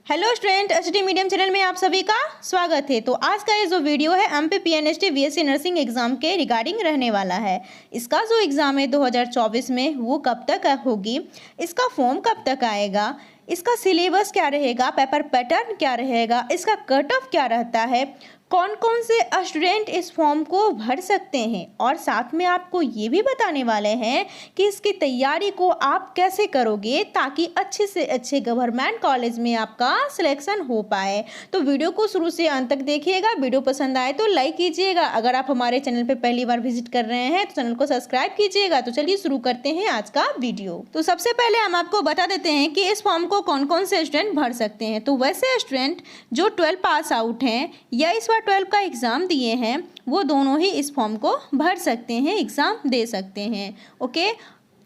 Hello student, HD medium channel में आप सभी का स्वागत है। तो आज का ये जो वीडियो है MP PNST BSc nursing exam के रिगार्डिंग रहने वाला है। इसका जो एग्ज़ाम है 2024 में वो कब तक होगी, इसका फॉर्म कब तक आएगा, इसका सिलेबस क्या रहेगा, पेपर पैटर्न क्या रहेगा, इसका कट ऑफ क्या रहता है, कौन कौन से स्टूडेंट इस फॉर्म को भर सकते हैं, और साथ में आपको ये भी बताने वाले हैं कि इसकी तैयारी को आप कैसे करोगे ताकि अच्छे से अच्छे गवर्नमेंट कॉलेज में आपका सिलेक्शन हो पाए। तो वीडियो को शुरू से अंत तक देखिएगा। वीडियो पसंद आए तो लाइक कीजिएगा। अगर आप हमारे चैनल पर पहली बार विजिट कर रहे हैं तो चैनल को सब्सक्राइब कीजिएगा। तो चलिए शुरू करते हैं आज का वीडियो। तो सबसे पहले हम आपको बता देते हैं कि इस फॉर्म को कौन कौन से स्टूडेंट भर सकते हैं। तो वैसे स्टूडेंट जो 12 पास आउट हैं या इस बार 12 का एग्ज़ाम दिए हैं वो दोनों ही इस फॉर्म को भर सकते हैं, एग्ज़ाम दे सकते हैं। ओके,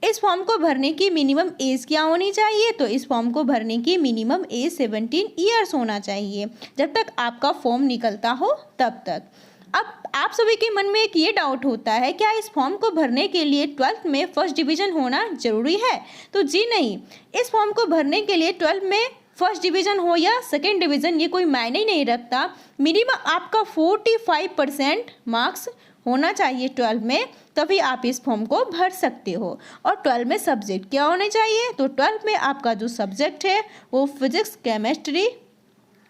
इस फॉर्म को भरने की मिनिमम एज क्या होनी चाहिए, तो इस फॉर्म को भरने की मिनिमम एज 17 ईयर्स होना चाहिए जब तक आपका फॉर्म निकलता हो तब तक। अब आप सभी के मन में एक ये डाउट होता है, क्या इस फॉर्म को भरने के लिए 12th में फर्स्ट डिवीज़न होना ज़रूरी है? तो जी नहीं, इस फॉर्म को भरने के लिए 12th में फर्स्ट डिवीज़न हो या सेकेंड डिवीज़न ये कोई मायने ही नहीं रखता। मिनिमम आपका 45% मार्क्स होना चाहिए 12 में, तभी आप इस फॉर्म को भर सकते हो। और 12 में सब्जेक्ट क्या होने चाहिए, तो 12 में आपका जो सब्जेक्ट है वो फिजिक्स, केमिस्ट्री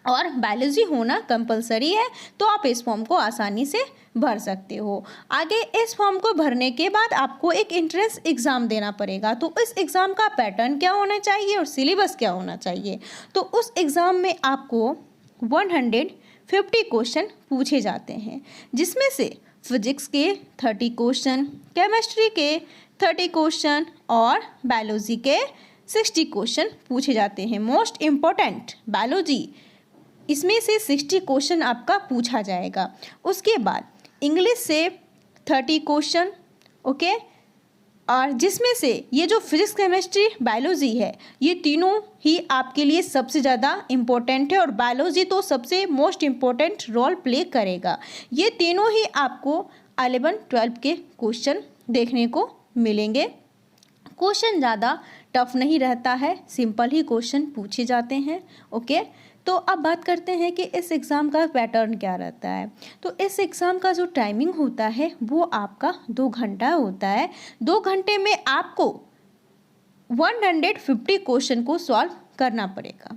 और बायोलॉजी होना कंपलसरी है। तो आप इस फॉर्म को आसानी से भर सकते हो। आगे इस फॉर्म को भरने के बाद आपको एक एंट्रेंस एग्ज़ाम देना पड़ेगा। तो इस एग्ज़ाम का पैटर्न क्या होना चाहिए और सिलेबस क्या होना चाहिए, तो उस एग्ज़ाम में आपको 150 क्वेश्चन पूछे जाते हैं, जिसमें से फिजिक्स के 30 क्वेश्चन, केमिस्ट्री के 30 क्वेश्चन और बायोलॉजी के 60 क्वेश्चन पूछे जाते हैं। मोस्ट इम्पॉर्टेंट बायोलॉजी, इसमें से 60 क्वेश्चन आपका पूछा जाएगा। उसके बाद इंग्लिश से 30 क्वेश्चन, ओके, और जिसमें से ये जो फिजिक्स, केमिस्ट्री, बायोलॉजी है ये तीनों ही आपके लिए सबसे ज़्यादा इम्पोर्टेंट है, और बायोलॉजी तो सबसे मोस्ट इम्पोर्टेंट रोल प्ले करेगा। ये तीनों ही आपको 11-12 के क्वेश्चन देखने को मिलेंगे। क्वेश्चन ज़्यादा टफ नहीं रहता है, सिंपल ही क्वेश्चन पूछे जाते हैं। ओके, तो अब बात करते हैं कि इस एग्ज़ाम का पैटर्न क्या रहता है। तो इस एग्ज़ाम का जो टाइमिंग होता है वो आपका 2 घंटा होता है। 2 घंटे में आपको 150 क्वेश्चन को सॉल्व करना पड़ेगा।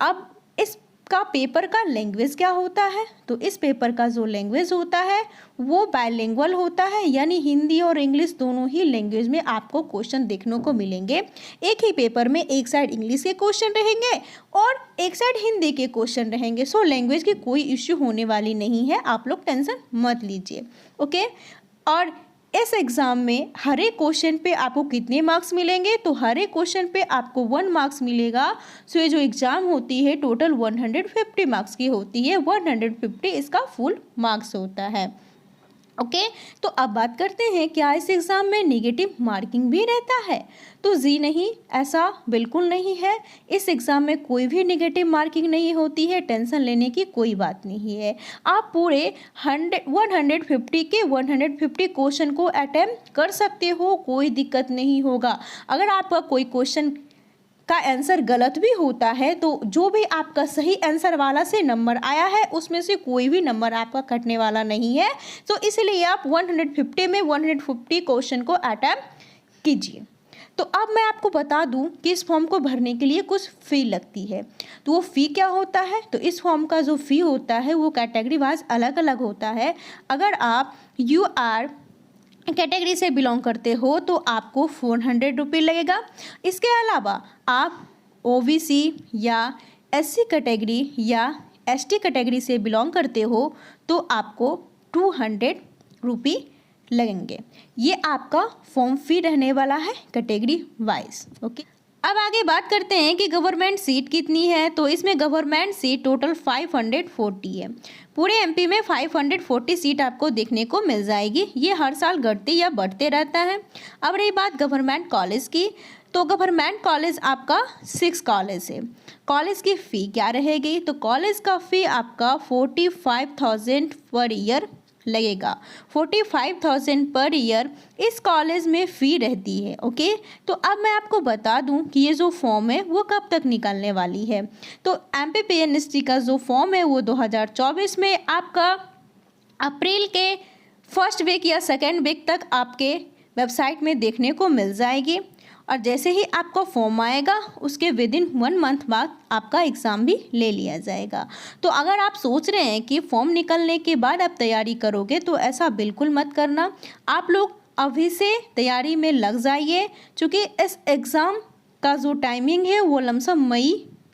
अब इसका पेपर का लैंग्वेज क्या होता है, तो इस पेपर का जो लैंग्वेज होता है वो बायलिंगुअल होता है, यानी हिंदी और इंग्लिश दोनों ही लैंग्वेज में आपको क्वेश्चन देखने को मिलेंगे। एक ही पेपर में एक साइड इंग्लिश के क्वेश्चन रहेंगे और एक साइड हिंदी के क्वेश्चन रहेंगे। सो लैंग्वेज की कोई इश्यू होने वाली नहीं है, आप लोग टेंशन मत लीजिए। ओके, और इस एग्ज़ाम में हर एक क्वेश्चन पे आपको कितने मार्क्स मिलेंगे, तो हर एक क्वेश्चन पे आपको 1 मार्क्स मिलेगा। सो ये जो एग्ज़ाम होती है टोटल 150 मार्क्स की होती है। 150 इसका फुल मार्क्स होता है। ओके, तो अब बात करते हैं क्या इस एग्ज़ाम में नेगेटिव मार्किंग भी रहता है, तो जी नहीं, ऐसा बिल्कुल नहीं है। इस एग्ज़ाम में कोई भी नेगेटिव मार्किंग नहीं होती है, टेंशन लेने की कोई बात नहीं है। आप पूरे 150 के 150 क्वेश्चन को अटेम्प्ट कर सकते हो, कोई दिक्कत नहीं होगा। अगर आपका कोई क्वेश्चन का आंसर गलत भी होता है तो जो भी आपका सही आंसर वाला से नंबर आया है उसमें से कोई भी नंबर आपका कटने वाला नहीं है। तो इसलिए आप 150 में 150 क्वेश्चन को अटेम्प्ट कीजिए। तो अब मैं आपको बता दूं कि इस फॉर्म को भरने के लिए कुछ फ़ी लगती है। तो वो फ़ी क्या होता है, तो इस फॉर्म का जो फ़ी होता है वो कैटेगरी वाइज अलग अलग होता है। अगर आप UR कैटेगरी से बिलोंग करते हो तो आपको 400 रुपये लगेगा। इसके अलावा आप OBC या SC कैटेगरी या ST कैटेगरी से बिलोंग करते हो तो आपको 200 रुपये लगेंगे। ये आपका फॉर्म फी रहने वाला है कैटेगरी वाइज। ओके, अब आगे बात करते हैं कि गवर्नमेंट सीट कितनी है। तो इसमें गवर्नमेंट सीट टोटल 540 है। पूरे MP में 540 सीट आपको देखने को मिल जाएगी। ये हर साल घटते या बढ़ते रहता है। अब रही बात गवर्नमेंट कॉलेज की, तो गवर्नमेंट कॉलेज आपका 6 कॉलेज है। कॉलेज की फ़ी क्या रहेगी, तो कॉलेज का फ़ी आपका 45,000 पर ईयर लगेगा। 45,000 पर ईयर इस कॉलेज में फ़ी रहती है। ओके, तो अब मैं आपको बता दूं कि ये जो फॉर्म है वो कब तक निकलने वाली है। तो MPPNST का जो फॉर्म है वो 2024 में आपका अप्रैल के फर्स्ट वीक या सेकेंड वीक तक आपके वेबसाइट में देखने को मिल जाएगी। और जैसे ही आपका फॉर्म आएगा उसके विद इन 1 मंथ बाद आपका एग्ज़ाम भी ले लिया जाएगा। तो अगर आप सोच रहे हैं कि फॉर्म निकलने के बाद आप तैयारी करोगे तो ऐसा बिल्कुल मत करना। आप लोग अभी से तैयारी में लग जाइए, क्योंकि इस एग्ज़ाम का जो टाइमिंग है वो लमसम मई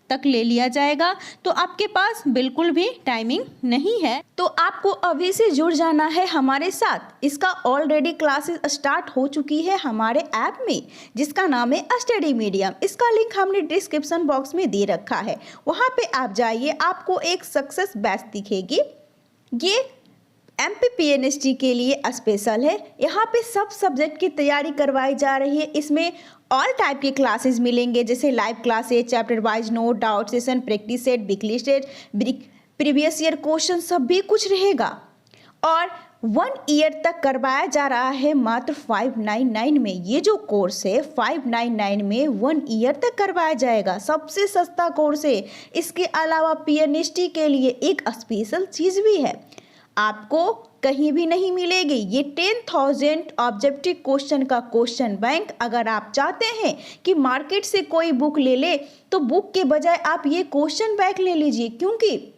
तक ले लिया जाएगा। तो आपके पास बिल्कुल भी टाइमिंग नहीं है, तो आपको अभी से जुड़ जाना है हमारे साथ। इसका ऑलरेडी क्लासेस स्टार्ट हो चुकी है हमारे ऐप में, जिसका नाम है स्टडी मीडियम। इसका लिंक हमने डिस्क्रिप्शन बॉक्स में दे रखा है, वहाँ पे आप जाइए, आपको एक सक्सेस बैच दिखेगी। ये MPPNST के लिए स्पेशल है। यहाँ पे सब सब्जेक्ट की तैयारी करवाई जा रही है। इसमें ऑल टाइप के क्लासेस मिलेंगे, जैसे live classes, chapter wise note, doubt session, practice set, weekly set, previous year question, सब भी कुछ रहेगा। और 1 ईयर तक करवाया जा रहा है मात्र 599 में। ये जो कोर्स है 599 में 1 ईयर तक करवाया जाएगा, सबसे सस्ता कोर्स है। इसके अलावा PNST के लिए एक स्पेशल चीज़ भी है, आपको कहीं भी नहीं मिलेगी। ये 10,000 ऑब्जेक्टिव क्वेश्चन का क्वेश्चन बैंक। अगर आप चाहते हैं कि मार्केट से कोई बुक ले ले तो बुक के बजाय आप ये क्वेश्चन बैंक ले लीजिए, क्योंकि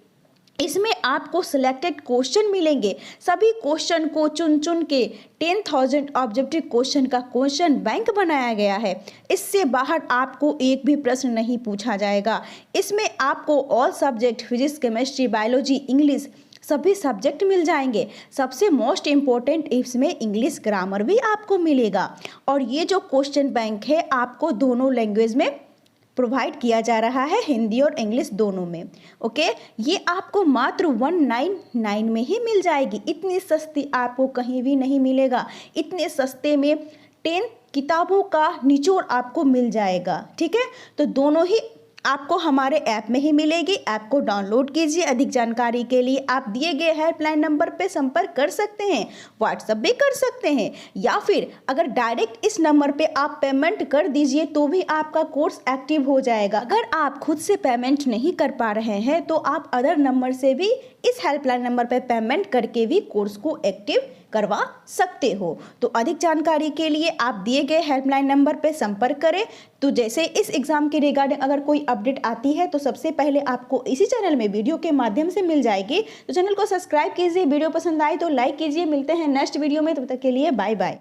इसमें आपको सिलेक्टेड क्वेश्चन मिलेंगे। सभी क्वेश्चन को चुन चुन के 10,000 ऑब्जेक्टिव क्वेश्चन का क्वेश्चन बैंक बनाया गया है। इससे बाहर आपको एक भी प्रश्न नहीं पूछा जाएगा। इसमें आपको all subject physics, chemistry, biology, English सभी सब्जेक्ट मिल जाएंगे। सबसे मोस्ट इम्पोर्टेंट इसमें इंग्लिश ग्रामर भी आपको मिलेगा। और ये जो क्वेश्चन बैंक है आपको दोनों लैंग्वेज में प्रोवाइड किया जा रहा है, हिंदी और इंग्लिश दोनों में। ओके, ये आपको मात्र 199 में ही मिल जाएगी। इतनी सस्ती आपको कहीं भी नहीं मिलेगा। इतने सस्ते में 10 किताबों का निचोड़ आपको मिल जाएगा। ठीक है, तो दोनों ही आपको हमारे ऐप में ही मिलेगी। ऐप को डाउनलोड कीजिए। अधिक जानकारी के लिए आप दिए गए हेल्पलाइन नंबर पे संपर्क कर सकते हैं, व्हाट्सएप भी कर सकते हैं, या फिर अगर डायरेक्ट इस नंबर पे आप पेमेंट कर दीजिए तो भी आपका कोर्स एक्टिव हो जाएगा। अगर आप खुद से पेमेंट नहीं कर पा रहे हैं तो आप अदर नंबर से भी इस हेल्पलाइन नंबर पे पेमेंट करके भी कोर्स को एक्टिव करवा सकते हो। तो अधिक जानकारी के लिए आप दिए गए हेल्पलाइन नंबर पर संपर्क करें। तो जैसे इस एग्जाम के रिगार्डिंग अगर कोई अपडेट आती है तो सबसे पहले आपको इसी चैनल में वीडियो के माध्यम से मिल जाएगी। तो चैनल को सब्सक्राइब कीजिए, वीडियो पसंद आए तो लाइक कीजिए। मिलते हैं नेक्स्ट वीडियो में, तब तक के लिए बाय बाय।